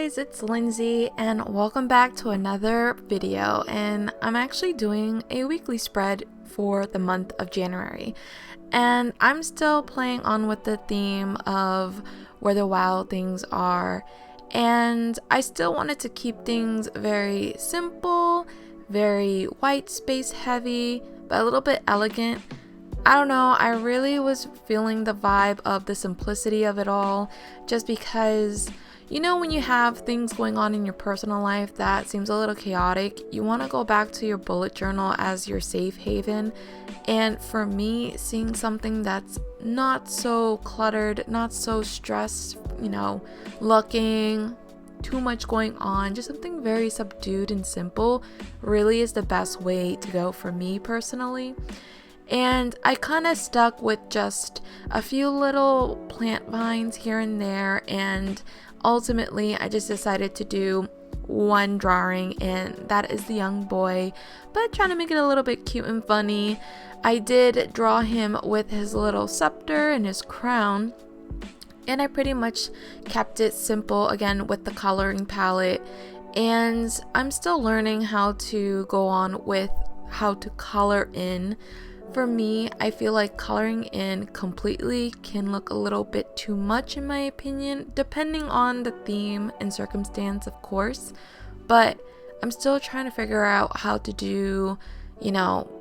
guys, it's Lindsay and welcome back to another video, and I'm actually doing a weekly spread for the month of January, and I'm still playing on with the theme of where the wild things are, and I still wanted to keep things very simple, very white space heavy, but a little bit elegant. I don't know, I really was feeling the vibe of the simplicity of it all, just because, you know, when you have things going on in your personal life that seems a little chaotic, you want to go back to your bullet journal as your safe haven. And for me, seeing something that's not so cluttered, not so stressed, looking, too much going on, just something very subdued and simple really is the best way to go for me personally. And I kind of stuck with just a few little plant vines here and there, and ultimately I just decided to do one drawing, and that is the young boy, but trying to make it a little bit cute and funny. I did draw him with his little scepter and his crown, and I pretty much kept it simple again with the coloring palette, and I'm still learning how to go on with how to color in. For me, I feel like coloring in completely can look a little bit too much in my opinion, depending on the theme and circumstance, of course, but I'm still trying to figure out how to do,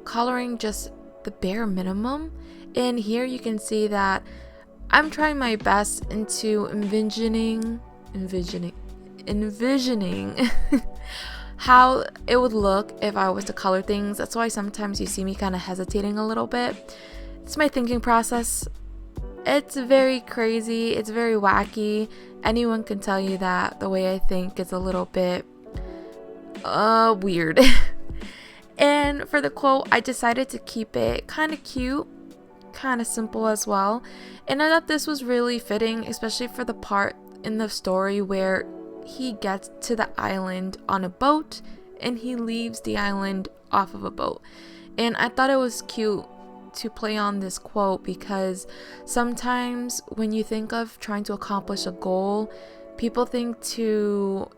coloring just the bare minimum. And here you can see that I'm trying my best into envisioning how it would look if I was to color things. That's why sometimes you see me kind of hesitating a little bit. It's my thinking process. It's very crazy. It's very wacky. Anyone can tell you that the way I think is a little bit weird. And for the quote, I decided to keep it kind of cute, kind of simple as well. And I thought this was really fitting, especially for the part in the story where he gets to the island on a boat and he leaves the island off of a boat. And I thought it was cute to play on this quote because sometimes when you think of trying to accomplish a goal, people think to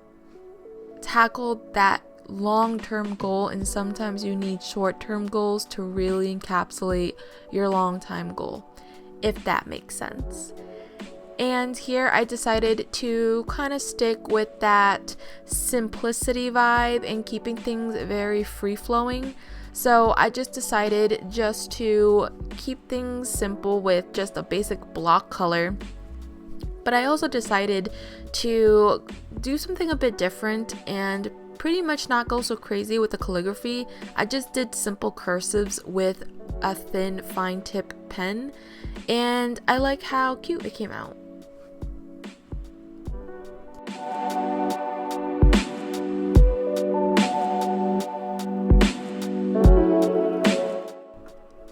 tackle that long-term goal, and sometimes you need short-term goals to really encapsulate your long-time goal, if that makes sense. And here I decided to kind of stick with that simplicity vibe and keeping things very free-flowing. So I just decided just to keep things simple with just a basic block color. But I also decided to do something a bit different and pretty much not go so crazy with the calligraphy. I just did simple cursives with a thin fine tip pen, and I like how cute it came out.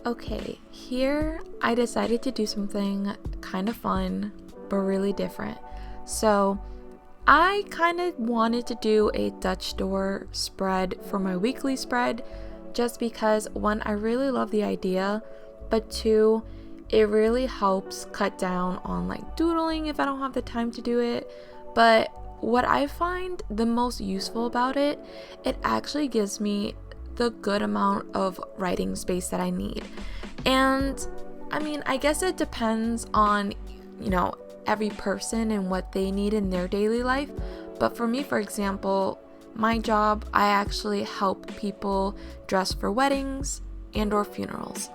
Okay, here I decided to do something kind of fun but really different. So I kind of wanted to do a Dutch door spread for my weekly spread, just because one, I really love the idea, but two, it really helps cut down on like doodling if I don't have the time to do it. But what I find the most useful about it, it actually gives me the good amount of writing space that I need. And I mean, I guess it depends on, every person and what they need in their daily life. But for me, for example, my job, I actually help people dress for weddings and or funerals.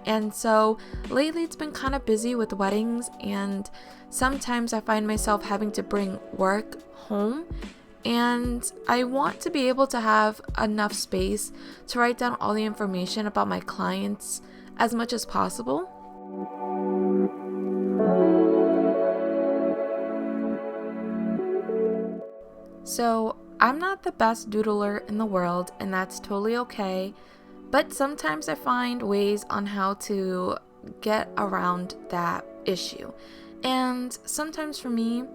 And so lately it's been kind of busy with weddings, and sometimes I find myself having to bring work home, and I want to be able to have enough space to write down all the information about my clients as much as possible. So I'm not the best doodler in the world, and that's totally okay, but sometimes I find ways on how to get around that issue. And sometimes for me,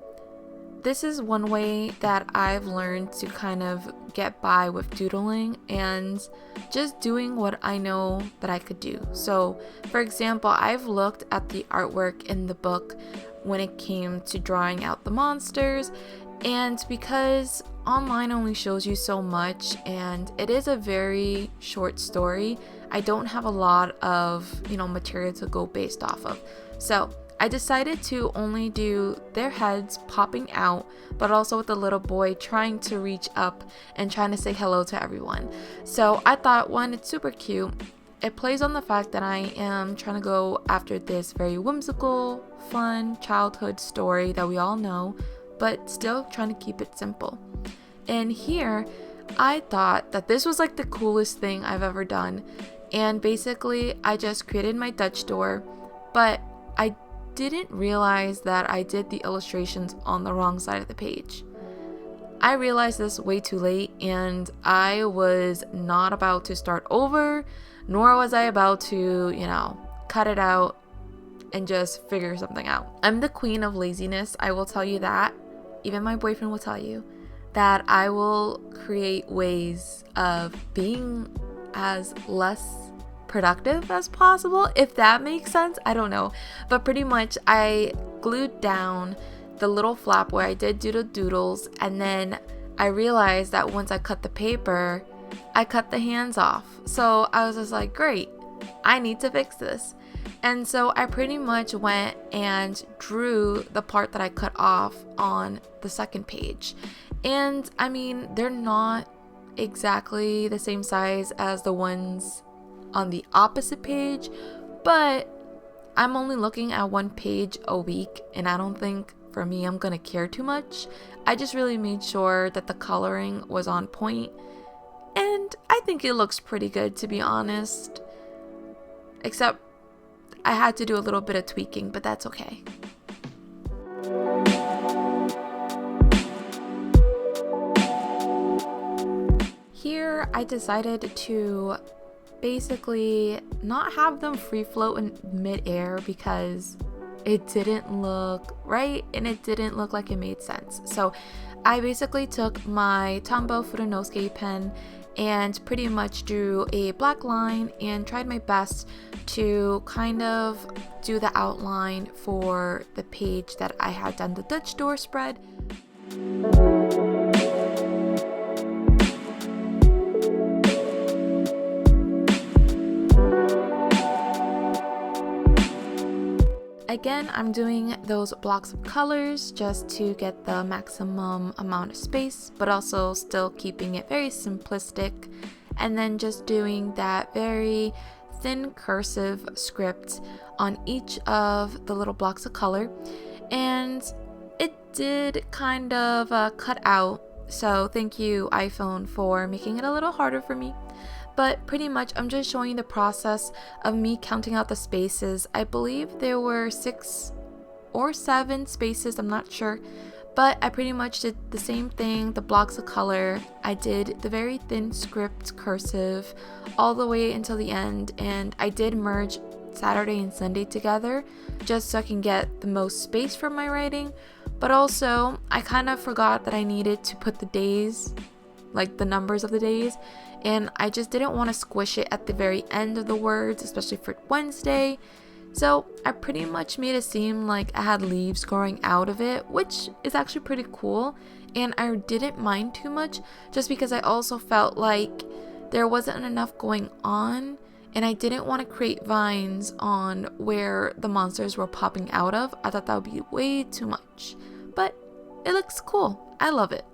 this is one way that I've learned to kind of get by with doodling and just doing what I know that I could do. So, for example, I've looked at the artwork in the book when it came to drawing out the monsters, And because online only shows you so much and it is a very short story, I don't have a lot of, material to go based off of. So I decided to only do their heads popping out, but also with the little boy trying to reach up and trying to say hello to everyone. So I thought, one, it's super cute. It plays on the fact that I am trying to go after this very whimsical, fun childhood story that we all know, but still trying to keep it simple. And here, I thought that this was like the coolest thing I've ever done. And basically, I just created my Dutch door, but I didn't realize that I did the illustrations on the wrong side of the page. I realized this way too late, and I was not about to start over, nor was I about to, cut it out and just figure something out. I'm the queen of laziness, I will tell you that. Even my boyfriend will tell you that I will create ways of being as less productive as possible, if that makes sense. I don't know, but pretty much I glued down the little flap where I did doodles, and then I realized that once I cut the paper, I cut the hands off. So I was just like, great, I need to fix this. And so I pretty much went and drew the part that I cut off on the second page. And I mean, they're not exactly the same size as the ones on the opposite page, but I'm only looking at one page a week, and I don't think for me I'm gonna care too much. I just really made sure that the coloring was on point, and I think it looks pretty good, to be honest, except I had to do a little bit of tweaking, but that's okay. Here I decided to basically not have them free float in midair because it didn't look right and it didn't look like it made sense. So I basically took my Tombow Fudenosuke pen and pretty much drew a black line and tried my best to kind of do the outline for the page that I had done the Dutch door spread. Again, I'm doing those blocks of colors just to get the maximum amount of space, but also still keeping it very simplistic, and then just doing that very thin cursive script on each of the little blocks of color. And it did kind of cut out, so thank you iPhone for making it a little harder for me. But pretty much I'm just showing the process of me counting out the spaces. I believe there were 6 or 7 spaces, I'm not sure, but I pretty much did the same thing, the blocks of color. I did the very thin script cursive all the way until the end, and I did merge Saturday and Sunday together just so I can get the most space for my writing. But also I kind of forgot that I needed to put the days, like the numbers of the days, and I just didn't want to squish it at the very end of the words, especially for Wednesday. So I pretty much made it seem like I had leaves growing out of it, which is actually pretty cool, and I didn't mind too much just because I also felt like there wasn't enough going on, and I didn't want to create vines on where the monsters were popping out of. I thought that would be way too much, but it looks cool. I love it.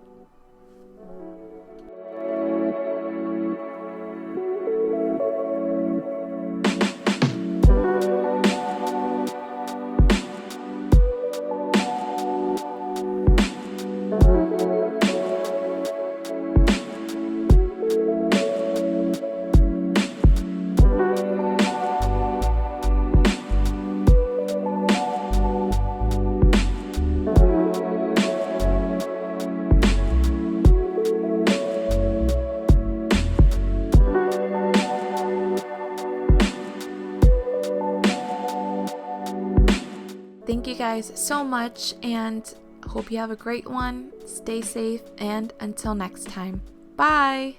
Thank you guys so much, and hope you have a great one. Stay safe, and until next time, bye!